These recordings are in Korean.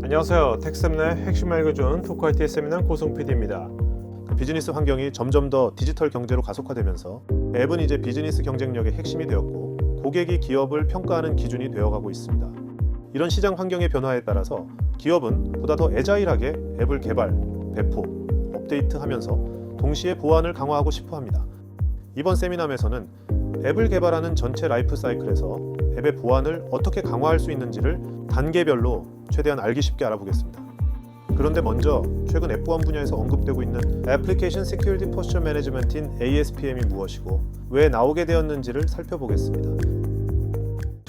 안녕하세요. 텍스세미나의 핵심 알려준 토크IT의 세미나 고승 PD입니다. 비즈니스 환경이 점점 더 디지털 경제로 가속화되면서 앱은 이제 비즈니스 경쟁력의 핵심이 되었고 고객이 기업을 평가하는 기준이 되어가고 있습니다. 이런 시장 환경의 변화에 따라서 기업은 보다 더 애자일하게 앱을 개발, 배포, 업데이트하면서 동시에 보안을 강화하고 싶어 합니다. 이번 세미나에서는 앱을 개발하는 전체 라이프 사이클에서 앱의 보안을 어떻게 강화할 수 있는지를 단계별로 최대한 알기 쉽게 알아보겠습니다. 그런데 먼저 최근 앱 보안 분야에서 언급되고 있는 Application Security Posture Management인 ASPM이 무엇이고 왜 나오게 되었는지를 살펴보겠습니다.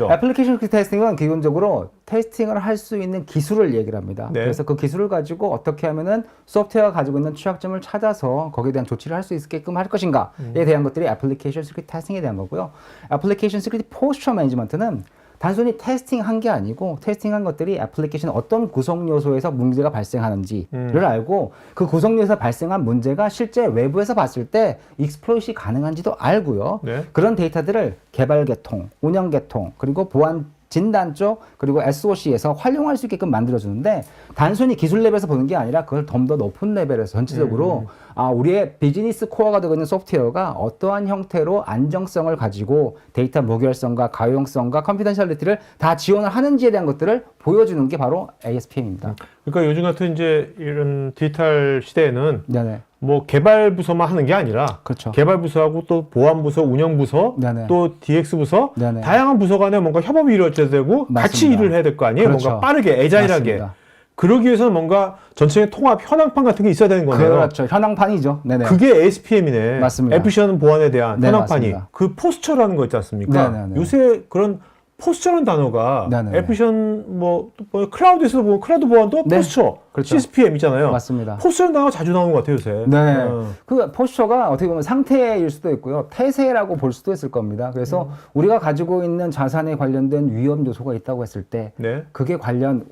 애플리케이션 시큐리티 테스팅은 기본적으로 테스팅을 할 수 있는 기술을 얘기를 합니다. 네. 그래서 그 기술을 가지고 어떻게 하면은 소프트웨어가 가지고 있는 취약점을 찾아서 거기에 대한 조치를 할 수 있게끔 할 것인가에 대한 것들이 애플리케이션 시큐리티 테스팅에 대한 거고요. 애플리케이션 시큐리티 포스처 매니지먼트는 단순히 테스팅한 게 아니고 테스팅한 것들이 애플리케이션 어떤 구성 요소에서 문제가 발생하는지를 알고 그 구성 요소에서 발생한 문제가 실제 외부에서 봤을 때 익스플로잇이 가능한지도 알고요. 네. 그런 데이터들을 개발 계통, 운영 계통, 그리고 보안 진단 쪽, 그리고 SOC에서 활용할 수 있게끔 만들어주는데 단순히 기술 레벨에서 보는 게 아니라 그걸 좀 더 높은 레벨에서 전체적으로 우리의 비즈니스 코어가 되고 있는 소프트웨어가 어떠한 형태로 안정성을 가지고 데이터 무결성과 가용성과 컨피던셜리티를 다 지원을 하는지에 대한 것들을 보여주는 게 바로 ASPM입니다. 그러니까 요즘 같은 이제 이런 디지털 시대에는 네네. 뭐 개발 부서만 하는 게 아니라 그렇죠. 개발 부서하고 또 보안 부서, 운영 부서, 네네. 또 DX 부서 네네. 다양한 부서 간에 뭔가 협업이 이루어져야 되고 같이 맞습니다. 일을 해야 될 거 아니에요. 그렇죠. 뭔가 빠르게 애자일하게. 맞습니다. 그러기 위해서는 뭔가 전체적인 통합 현황판 같은 게 있어야 되는 거네요. 그렇죠. 현황판이죠. 네네. 그게 ASPM이네. 맞습니다. 에피션 보안에 대한 네, 현황판이. 맞습니다. 그 포스처라는 거 있지 않습니까? 네네네. 요새 그런 포스처라는 단어가 네네네. 에피션 뭐 클라우드에서 보면 클라우드 보안도 네. 포스처, 그렇죠. CSPM 있잖아요. 맞습니다. 포스처라는 단어가 자주 나오는 것 같아요, 요새. 네. 어. 그 포스처가 어떻게 보면 상태일 수도 있고요. 태세라고 볼 수도 있을 겁니다. 그래서 우리가 가지고 있는 자산에 관련된 위험 요소가 있다고 했을 때 네. 그게 과연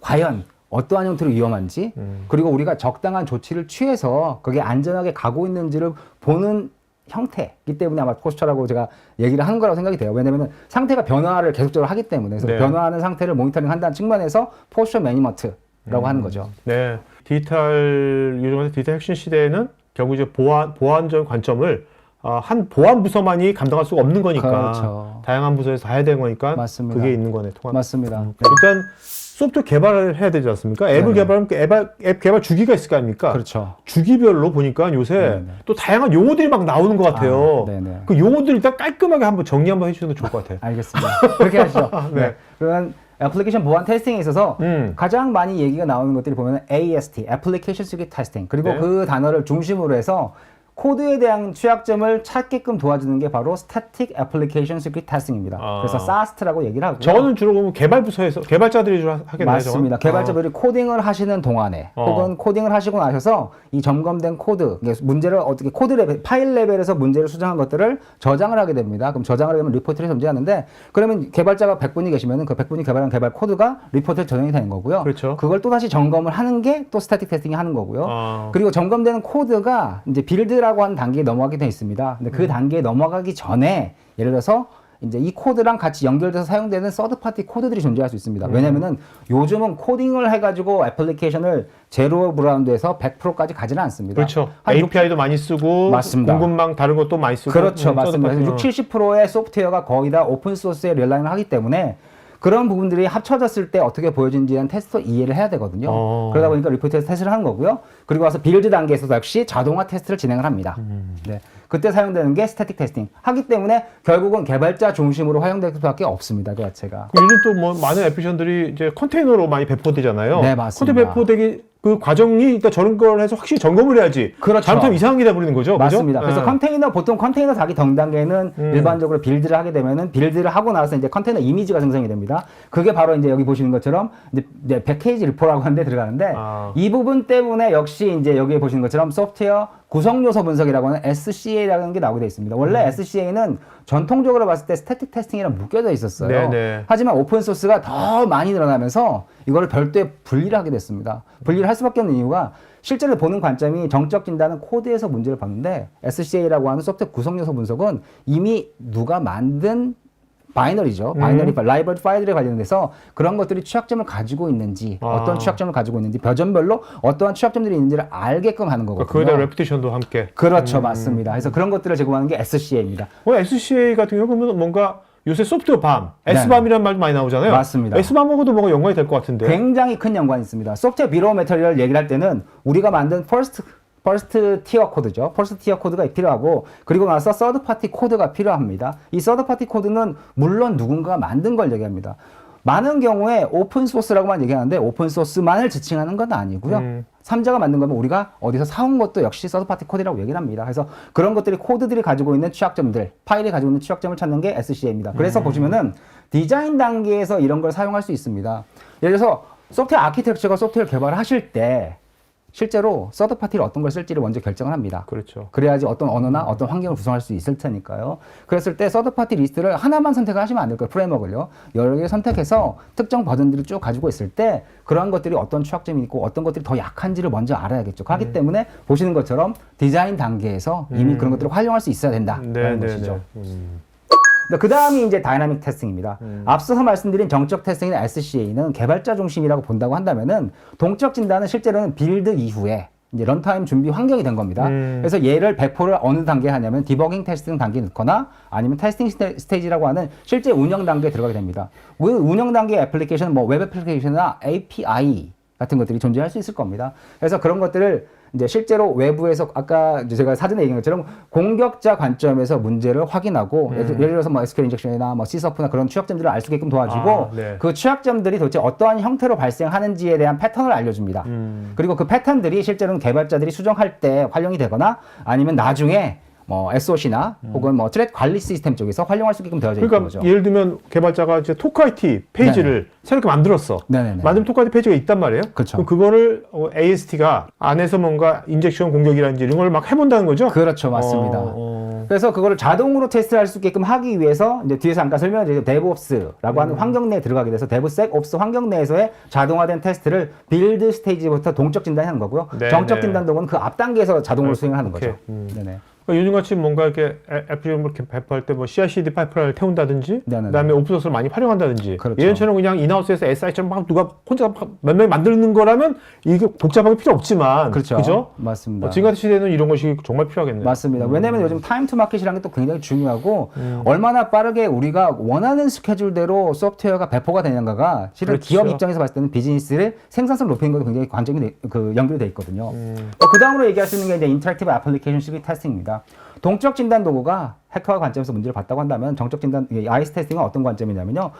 어떠한 형태로 위험한지 그리고 우리가 적당한 조치를 취해서 그게 안전하게 가고 있는지를 보는 형태이기 때문에 아마 포스처라고 제가 얘기를 하는 거라고 생각이 돼요. 왜냐하면 상태가 변화를 계속적으로 하기 때문에 그래서 네. 변화하는 상태를 모니터링 한다는 측면에서 포스처 매니지먼트라고 하는 거죠. 네. 요즘 디지털 혁신 시대에는 결국 이제 보안적 관점을 한 보안 부서만이 감당할 수가 없는 거니까 그렇죠. 다양한 부서에서 다 해야 되는 거니까 맞습니다. 그게 있는 거네. 통합. 맞습니다. 일단 소프트웨어 개발을 해야 되지 않습니까? 앱을 네네. 개발하면 앱 개발 주기가 있을 거 아닙니까? 그렇죠. 주기별로 보니까 요새 네네. 또 다양한 용어들이 막 나오는 것 같아요. 네네. 그 용어들 일단 깔끔하게 한번 정리 한번 해주셔도 좋을 것 같아요. 알겠습니다. 그렇게 하시죠. 네. 네. 그러면 애플리케이션 보안 테스팅에 있어서 가장 많이 얘기가 나오는 것들이 보면 AST, Application Security Testing, 그리고 네. 그 단어를 중심으로 해서 코드에 대한 취약점을 찾게끔 도와주는 게 바로 Static Application Security Testing입니다. 그래서 SAST라고 얘기를 하고요. 저는 주로 보면 개발 부서에서 개발자들이 주로 하겠네요. 맞습니다. 개발자들이 코딩을 하시는 동안에 혹은 코딩을 하시고 나셔서 이 점검된 코드, 문제를 어떻게 코드 레벨, 파일 레벨에서 문제를 수정한 것들을 저장을 하게 됩니다. 그럼 저장을 하면 리포트를 존재하는데 그러면 개발자가 100분이 계시면은 그 100분이 개발한 개발 코드가 리포트에 저장이 되는 거고요. 그렇죠. 그걸 또 다시 점검을 하는 게 또 스태틱 테스팅이 하는 거고요. 그리고 점검되는 코드가 이제 빌드라고 하는 단계에 넘어가게 돼 있습니다. 근데 그 단계에 넘어가기 전에 예를 들어서 이제 이 코드랑 같이 연결돼서 사용되는 서드 파티 코드들이 존재할 수 있습니다. 왜냐면은 요즘은 코딩을 해가지고 애플리케이션을 제로 브라운드에서 100%까지 가지는 않습니다. 그렇죠. 한 API도 많이 쓰고 맞습니다. 공급망 다른 것도 많이 쓰고 그렇죠. 맞습니다. 서드 60-70%의 소프트웨어가 거의 다 오픈소스에 릴라인을 하기 때문에 그런 부분들이 합쳐졌을 때 어떻게 보여지는지에 대한 테스트 이해를 해야 되거든요. 그러다 보니까 리포트에서 테스트를 하는 거고요. 그리고 와서 빌드 단계에서도 역시 자동화 테스트를 진행을 합니다. 네. 그때 사용되는 게 스태틱 테스팅 하기 때문에 결국은 개발자 중심으로 활용될 수밖에 없습니다. 그 자체가. 요즘 또 뭐 많은 애플리케이션들이 이제 컨테이너로 많이 배포되잖아요. 네, 맞습니다. 컨테이너 배포되기 그 과정이 그러니까 저런 걸 해서 확실히 점검을 해야지. 그렇죠. 잘못하면 이상한 게 돼버리는 거죠. 맞습니다. 그죠? 그래서 보통 컨테이너 자기 덩단계는 일반적으로 빌드를 하게 되면은 빌드를 하고 나서 이제 컨테이너 이미지가 생성이 됩니다. 그게 바로 이제 여기 보시는 것처럼 이제 패키지 리포라고 하는 데 들어가는데 이 부분 때문에 역시 이제 여기 보시는 것처럼 소프트웨어 구성 요소 분석이라고 하는 SCA라는 게 나오게 되어 있습니다. 원래 SCA는 전통적으로 봤을 때 스태틱 테스팅이랑 묶여져 있었어요. 네네. 하지만 오픈소스가 더 많이 늘어나면서 이거를 별도의 분리를 하게 됐습니다. 분리를 할 수밖에 없는 이유가 실제로 보는 관점이 정적 진단은 코드에서 문제를 봤는데 SCA라고 하는 소프트웨어 구성 요소 분석은 이미 누가 만든 바이너리죠. 바이너리 라이브러리 파일들에 관련돼서 그런 것들이 취약점을 가지고 있는지 어떤 취약점을 가지고 있는지 버전별로 어떠한 취약점들이 있는지를 알게끔 하는 거거든요. 그거에 대한 레퓨테이션도 함께. 그렇죠. 맞습니다. 그래서 그런 것들을 제공하는 게 SCA입니다. SCA 같은 경우는 뭔가 요새 소프트웨어 밤, S밤이라는 말도 많이 나오잖아요. 맞습니다. S밤하고도 뭔가 연관이 될 것 같은데. 굉장히 큰 연관이 있습니다. 소프트웨어 비로 매터리얼 얘기를 할 때는 우리가 만든 퍼스트 티어 코드죠. 퍼스트 티어 코드가 필요하고 그리고 나서 서드 파티 코드가 필요합니다. 이 서드 파티 코드는 물론 누군가가 만든 걸 얘기합니다. 많은 경우에 오픈 소스라고만 얘기하는데 오픈 소스만을 지칭하는 건 아니고요. 삼자가 만든 거면 우리가 어디서 사온 것도 역시 서드 파티 코드라고 얘기를 합니다. 그래서 그런 것들이 코드들이 가지고 있는 취약점들, 파일이 가지고 있는 취약점을 찾는 게 SCA입니다. 그래서 보시면은 디자인 단계에서 이런 걸 사용할 수 있습니다. 예를 들어서 소프트웨어 아키텍처가 소프트웨어 개발을 하실 때 실제로 서드 파티를 어떤 걸 쓸지를 먼저 결정을 합니다. 그렇죠. 그래야지 어떤 언어나 어떤 환경을 구성할 수 있을 테니까요. 그랬을 때 서드 파티 리스트를 하나만 선택을 하시면 안 될 거예요. 프레임워크를요. 여러 개 선택해서 특정 버전들을 쭉 가지고 있을 때 그러한 것들이 어떤 취약점이 있고 어떤 것들이 더 약한지를 먼저 알아야겠죠. 그렇기 때문에 보시는 것처럼 디자인 단계에서 이미 그런 것들을 활용할 수 있어야 된다라는 것이죠. 그 다음이 이제 다이나믹 테스팅입니다. 앞서서 말씀드린 정적 테스팅이나 SCA는 개발자 중심이라고 본다고 한다면은 동적 진단은 실제로는 빌드 이후에 이제 런타임 준비 환경이 된 겁니다. 그래서 얘를 배포를 어느 단계에 하냐면 디버깅 테스팅 단계에 넣거나 아니면 테스팅 스테이지라고 하는 실제 운영 단계에 들어가게 됩니다. 그 운영 단계 애플리케이션, 뭐 웹 애플리케이션이나 API 같은 것들이 존재할 수 있을 겁니다. 그래서 그런 것들을 이제 실제로 외부에서 아까 제가 사전에 얘기한 것처럼 공격자 관점에서 문제를 확인하고 예를 들어서 뭐 SQL 인젝션이나 뭐 C서프나 그런 취약점들을 알 수 있게끔 도와주고 그 취약점들이 도대체 어떠한 형태로 발생하는지에 대한 패턴을 알려줍니다. 그리고 그 패턴들이 실제로는 개발자들이 수정할 때 활용이 되거나 아니면 나중에 뭐 SOC나 혹은 뭐 트랙 관리 시스템 쪽에서 활용할 수 있게끔 되어져 있는 거죠. 예를 들면 개발자가 이제 토크IT 페이지를 새롭게 만들었어. 만들면 토크IT 페이지가 있단 말이에요. 그렇죠. 그럼 그거를 AST가 안에서 뭔가 인젝션 공격이라든지 이런 걸 막 해본다는 거죠? 그렇죠, 맞습니다. 그래서 그거를 자동으로 테스트할 수 있게끔 하기 위해서 이제 뒤에서 잠깐 설명드린 DevOps라고 하는 환경 내에 들어가게 돼서 DevSecOps 환경 내에서의 자동화된 테스트를 빌드 스테이지부터 동적 진단하는 거고요. 정적 진단도는 그 앞 단계에서 자동으로 수행을 하는 거죠. 네네. 요즘같이 뭔가 이렇게 애플리케이션을 배포할 때 뭐 CI/CD 파이프라인을 태운다든지, 그다음에 오픈소스를 많이 활용한다든지, 그렇죠. 예전처럼 그냥 인하우스에서 SI처럼 막 누가 혼자 몇 명이 만드는 거라면 이게 복잡하게 필요 없지만, 그렇죠. 그죠? 맞습니다. 지금 같은 시대에는 이런 것이 정말 필요하겠네요. 맞습니다. 왜냐하면 요즘 타임 투 마켓이라는 게 또 굉장히 중요하고 얼마나 빠르게 우리가 원하는 스케줄대로 소프트웨어가 배포가 되는가가 실은 그렇죠. 기업 입장에서 봤을 때는 비즈니스를 생산성 높이는 것도 굉장히 관점이 연결이 돼 있거든요. 그 다음으로 얘기할 수 있는 게 이제 인터랙티브 애플리케이션 시큐리티 테스팅입니다. 동적 진단 도구가 해커와 관점에서 문제를 봤다고 한다면 정적 진단 IS 테스팅은 어떤 관점이냐면요.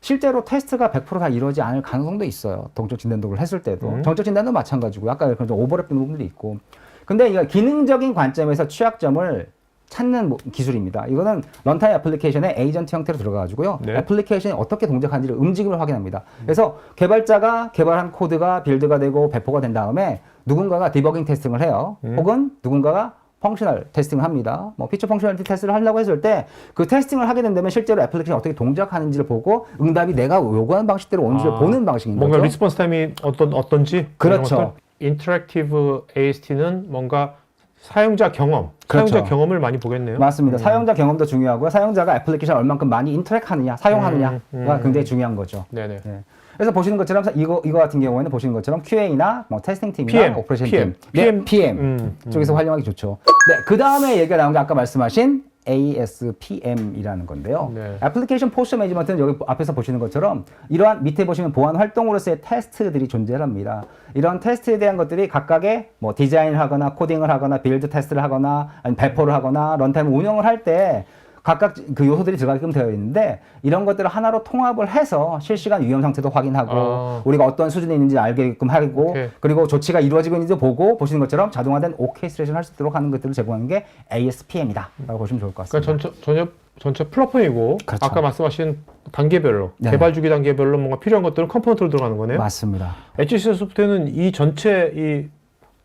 실제로 테스트가 100% 다 이루어지지 않을 가능성도 있어요. 동적 진단 도구를 했을 때도. 정적 진단도 마찬가지고 아까 그런 오버랩된 부분도 있고. 근데 이거 기능적인 관점에서 취약점을 찾는 기술입니다. 이거는 런타임 애플리케이션의 에이전트 형태로 들어가가지고요. 애플리케이션이 어떻게 동작하는지를 움직임을 확인합니다. 그래서 개발자가 개발한 코드가 빌드가 되고 배포가 된 다음에 누군가가 디버깅 테스팅을 해요. 혹은 누군가가 펑셔널 테스팅을 합니다. 뭐 피처 펑셔널리티 테스트를 하려고 했을 때 그 테스팅을 하게 된다면 실제로 애플리케이션이 어떻게 동작하는지를 보고 응답이 내가 요구하는 방식대로 오는지를 보는 방식인 거죠. 뭔가 리스폰스 타임이 어떤지 그렇죠. 인터랙티브 AST는 뭔가 사용자 경험, 그렇죠. 사용자 경험을 많이 보겠네요. 맞습니다. 사용자 경험도 중요하고요. 사용자가 애플리케이션을 얼만큼 많이 인터랙하느냐, 사용하느냐가 굉장히 중요한 거죠. 네네. 네. 그래서 보시는 것처럼 이거 같은 경우에는 보시는 것처럼 QA나 뭐 테스팅 팀이나 오퍼레이션 팀, PM 쪽에서 활용하기 좋죠. 네, 그 다음에 얘기가 나온 게 아까 말씀하신 ASPM이라는 건데요. 애플리케이션 포스처 매니지먼트는 여기 앞에서 보시는 것처럼 이러한 밑에 보시면 보안 활동으로서의 테스트들이 존재합니다. 이런 테스트에 대한 것들이 각각의 뭐 디자인을 하거나 코딩을 하거나 빌드 테스트를 하거나 아니면 배포를 하거나 런타임 운영을 할 때 각각 그 요소들이 들어가게끔 되어 있는데 이런 것들을 하나로 통합을 해서 실시간 위험 상태도 확인하고 우리가 어떤 수준에 있는지 알게끔 하고 그리고 조치가 이루어지고 있는지 보고 보시는 것처럼 자동화된 오케스트레이션 할 수 있도록 하는 것들을 제공하는 게 ASPM이다 라고 보시면 좋을 것 같습니다. 그러니까 전체 플랫폼이고 그렇죠. 아까 말씀하신 단계별로 개발 주기 단계별로 뭔가 필요한 것들은 컴포넌트로 들어가는 거네요. 맞습니다. 엣지 소프트웨어는 이 전체 이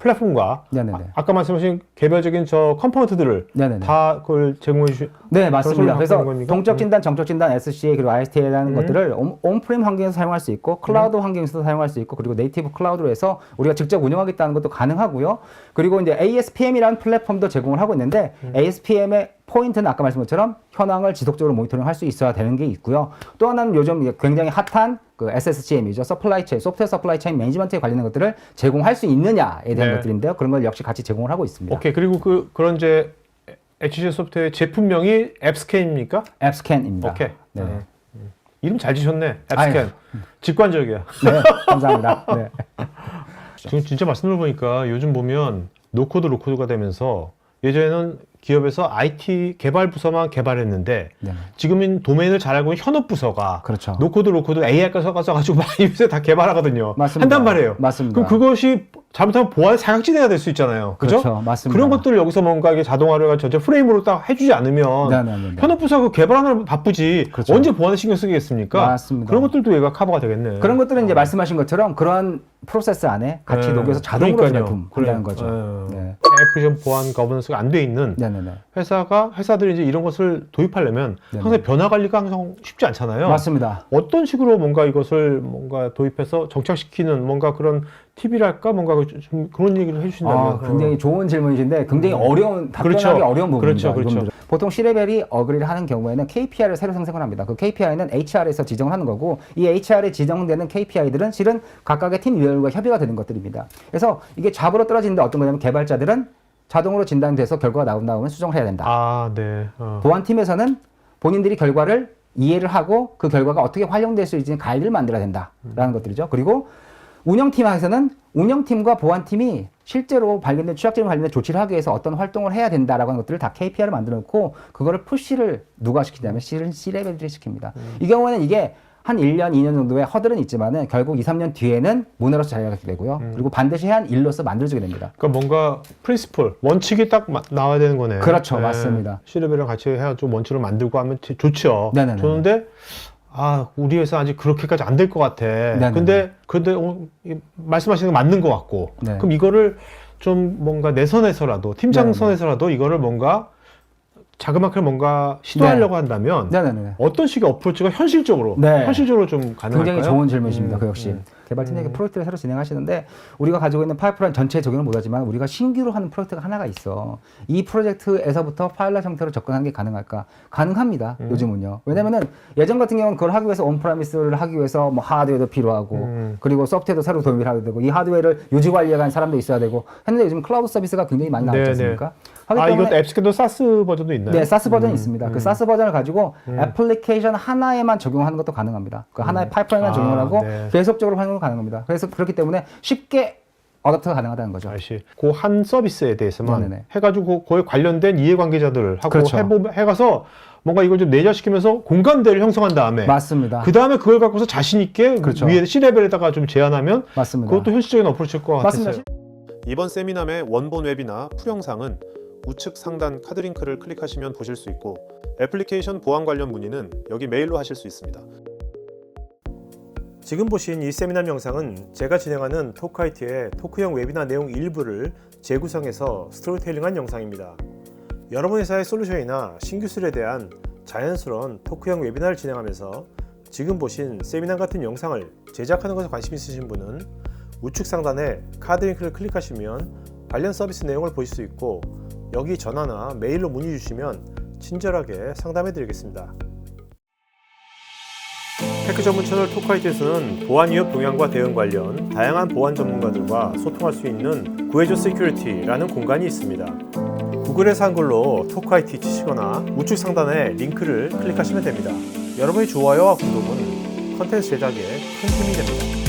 플랫폼과 네네네. 아까 말씀하신 개별적인 저 컴포넌트들을 네네네. 다 그걸 제공해 주시. 네, 맞습니다. 그래서 겁니까? 동적 진단, 정적 진단, SCA 그리고 ISTA라는 것들을 온프레임 환경에서 사용할 수 있고 클라우드 환경에서도 사용할 수 있고 그리고 네이티브 클라우드로 해서 우리가 직접 운영하겠다는 것도 가능하고요. 그리고 이제 ASPM이라는 플랫폼도 제공을 하고 있는데 ASPM의 포인트는 아까 말씀한 것처럼 현황을 지속적으로 모니터링 할 수 있어야 되는 게 있고요. 또 하나는 요즘 굉장히 핫한 그 SSGM이죠. 서플라이 체인, 소프트웨어 서플라이 체인 매니지먼트에 관련된 것들을 제공할 수 있느냐에 대한 네. 것들인데요. 그런 걸 역시 같이 제공을 하고 있습니다. 오케이. 그리고 그런 이제 HCL 소프트웨어 제품명이 앱스캔입니까? 앱스캔입니다. 오케이. 네. 이름 잘 지셨네. 앱스캔. 아유. 직관적이야. 네, 감사합니다. 네. 지금 진짜 말씀을 보니까 요즘 보면 노코드 로코드가 되면서 예전에는 기업에서 IT 개발 부서만 개발했는데 네. 지금은 도메인을 잘 알고 있는 현업 부서가 그렇죠. 노코드 로코드 AI까지 써가지고 막 요새 다 개발하거든요. 맞습니다. 한단 말이에요. 맞습니다. 그럼 그것이 잘못하면 보안 사각지대가 될 수 있잖아요. 그죠? 그렇죠. 맞습니다. 그런 것들을 여기서 뭔가 이게 자동화를 전체 프레임으로 딱 해주지 않으면 네네네. 현업 부서가 개발하느라 바쁘지 그렇죠. 언제 보안에 신경 쓰겠습니까? 맞습니다. 그런 것들도 얘가 커버가 되겠네. 그런 것들은 이제 말씀하신 것처럼 그러한 프로세스 안에 같이 네. 녹여서 자동으로 그러니까요. 제품한다는 거죠. 네. 네. 애플리케이션 보안 거버넌스가 안 돼 있는 네네네. 회사들이 이제 이런 것을 도입하려면 네네. 항상 변화 관리가 항상 쉽지 않잖아요. 맞습니다. 어떤 식으로 뭔가 이것을 뭔가 도입해서 정착시키는 뭔가 그런 팁이랄까 뭔가 좀 그런 얘기를 해주신다면 굉장히 좋은 질문이신데 굉장히 어려운 답변하기 그렇죠. 어려운 부분입니다. 그렇죠. 이분들은. 보통 C레벨이 어그리를 하는 경우에는 KPI를 새로 생성을 합니다. 그 KPI는 HR에서 지정을 하는 거고 이 HR에 지정되는 KPI들은 실은 각각의 팀 위원과 협의가 되는 것들입니다. 그래서 이게 잡으러 떨어지는데 어떤 거냐면 개발자들은 자동으로 진단돼서 결과가 나오면 수정을 해야 된다. 아, 네. 보안팀에서는 본인들이 결과를 이해를 하고 그 결과가 어떻게 활용될 수 있는지 가이드를 만들어야 된다라는 것들이죠. 그리고 운영팀에서는 운영팀과 보안팀이 실제로 발견된 취약점에 관련된 조치를 하기 위해서 어떤 활동을 해야 된다라고 하는 것들을 다 KPI를 만들어 놓고 그거를 푸시를 누가 시키냐면 C레벨들이 시킵니다. 이 경우에는 이게 한 1년, 2년 정도의 허들은 있지만은 결국 2, 3년 뒤에는 문화로서 자리하게 되고요. 그리고 반드시 해야 한 일로서 만들어지게 됩니다. 그러니까 뭔가 프린시플, 원칙이 딱 나와야 되는 거네. 그렇죠. 맞습니다. C레벨이랑 같이 해야 좀 원칙을 만들고 하면 좋죠. 네네네. 좋은데 우리 회사 아직 그렇게까지 안 될 것 같아. 네네네. 근데 말씀하시는 게 맞는 것 같고. 네. 그럼 이거를 좀 뭔가 내 선에서라도 팀장 네네네. 선에서라도 이거를 뭔가 자그마하게 뭔가 시도하려고 한다면 네네네. 어떤 식의 어프로치가 현실적으로 네. 좀 가능할까요? 굉장히 좋은 질문이십니다. 그 역시 개발팀에게 프로젝트를 새로 진행하시는데 우리가 가지고 있는 파이프라인 전체에 적용을 못하지만 우리가 신규로 하는 프로젝트가 하나가 있어. 이 프로젝트에서부터 파일럿 형태로 접근하는 게 가능할까? 가능합니다. 요즘은요. 왜냐면은 예전 같은 경우는 그걸 하기 위해서 온프라미스를 하기 위해서 뭐 하드웨어도 필요하고 그리고 소프트웨어도 새로 도입을 하게 되고 이 하드웨어를 유지 관리하는 사람도 있어야 되고 했는데 요즘 클라우드 서비스가 굉장히 많이 나왔지 않습니까? 이것도 앱스캔도 사스 버전도 있나요? 네, 사스 버전이 있습니다. 그 사스 버전을 가지고 애플리케이션 하나에만 적용하는 것도 가능합니다. 그 하나의 파이프라인만 적용을 하고 네. 계속적으로 활용이 가능합니다. 그래서 그렇기 때문에 쉽게 어댑터가 가능하다는 거죠. 그 한 서비스에 대해서만 네네네. 해가지고 그거에 관련된 이해관계자들하고 그렇죠. 해가서 뭔가 이걸 좀 내재시키면서 공감대를 형성한 다음에 맞습니다. 그 다음에 그걸 갖고서 자신 있게 그렇죠. 위에 C레벨에다가 좀 제안하면 맞습니다. 그것도 현실적인 어프로치일 것 같았어요. 맞습니다. 이번 세미남의 원본 웹이나 풀영상은 우측 상단 카드링크를 클릭하시면 보실 수 있고 애플리케이션 보안 관련 문의는 여기 메일로 하실 수 있습니다. 지금 보신 이 세미남 영상은 제가 진행하는 토크IT의 토크형 웨비나 내용 일부를 재구성해서 스토리텔링한 영상입니다. 여러분 회사의 솔루션이나 신기술에 대한 자연스러운 토크형 웨비나를 진행하면서 지금 보신 세미남 같은 영상을 제작하는 것에 관심 있으신 분은 우측 상단에 카드 링크를 클릭하시면 관련 서비스 내용을 보실 수 있고 여기 전화나 메일로 문의 주시면 친절하게 상담해 드리겠습니다. 테크 전문 채널 토크IT에서는 보안 위협 동향과 대응 관련 다양한 보안 전문가들과 소통할 수 있는 구해줘 시큐리티라는 공간이 있습니다. 구글에서 한글로 토크IT 치시거나 우측 상단에 링크를 클릭하시면 됩니다. 여러분의 좋아요와 구독은 컨텐츠 제작에 큰 힘이 됩니다.